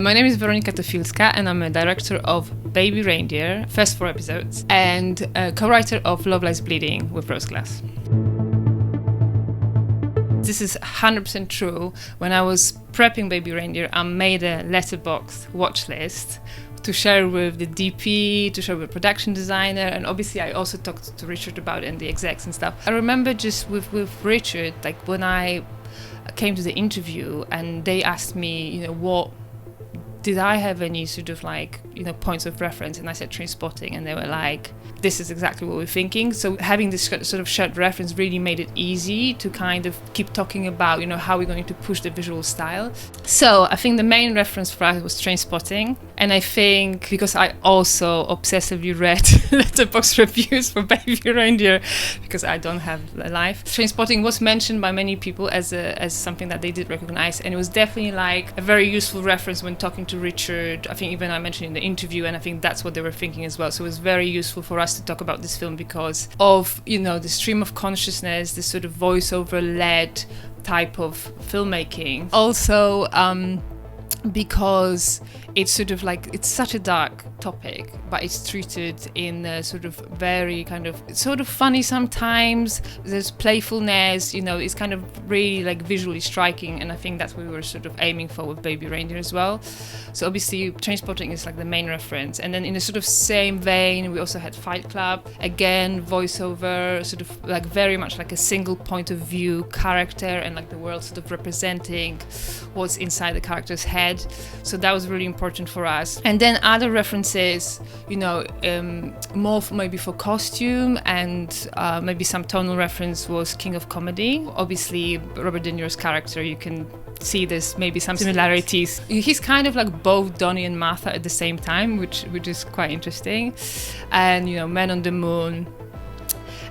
My name is Weronika Tofilska and I'm a director of Baby Reindeer, first 4 episodes, and a co-writer of Love Lies Bleeding with Rose Glass. This is 100% true. When I was prepping Baby Reindeer, I made a letterbox watch list to share with the DP, to share with production designer, and obviously I also talked to Richard about it and the execs and stuff. I remember just with Richard, like when I came to the interview and they asked me, what did I have any sort of points of reference? And I said Trainspotting, and they were like, this is exactly what we're thinking. So having this sort of shared reference really made it easy to kind of keep talking about, how we're going to push the visual style. So I think the main reference for us was Trainspotting. And I think because I also obsessively read letterbox reviews for Baby Reindeer, because I don't have a life, Trainspotting was mentioned by many people as something that they did recognize. And it was definitely like a very useful reference when talking to Richard. I think even I mentioned in the interview, and I think that's what they were thinking as well. So it was very useful for us to talk about this film because of, the stream of consciousness, this sort of voiceover-led type of filmmaking. Also, because it's sort of it's such a dark topic, but it's treated in a sort of very sort of funny sometimes. There's playfulness, it's kind of really visually striking, and I think that's what we were sort of aiming for with Baby Reindeer as well. So obviously Trainspotting is the main reference, and then in a sort of same vein we also had Fight Club, again voiceover, sort of very much a single point of view character, and the world sort of representing what's inside the character's head. So that was really important for us. And then other references, more maybe for costume, and maybe some tonal reference was King of Comedy. Obviously Robert De Niro's character, you can see there's maybe some similarities. He's kind of both Donnie and Martha at the same time, which is quite interesting. And Man on the Moon.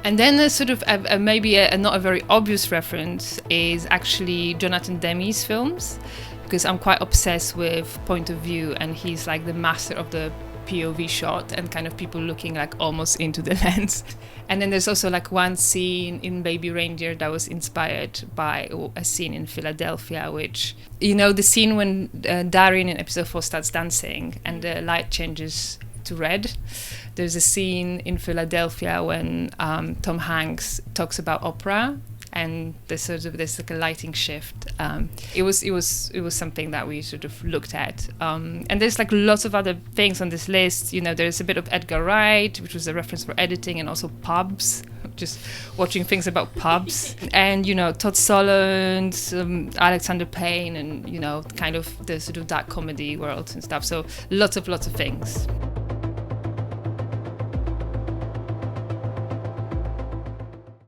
And then a sort of maybe not a very obvious reference is actually Jonathan Demme's films, because I'm quite obsessed with point of view, and he's the master of the POV shot and kind of people looking almost into the lens. And then there's also one scene in Baby Reindeer that was inspired by a scene in Philadelphia, which, the scene when Darian in episode 4 starts dancing and the light changes to red. There's a scene in Philadelphia when Tom Hanks talks about opera, and there's a lighting shift. It was something that we sort of looked at, and there's lots of other things on this list. There's a bit of Edgar Wright, which was a reference for editing, and also pubs, just watching things about pubs, and Todd Solondz, Alexander Payne, and kind of the sort of dark comedy world and stuff. So lots of things.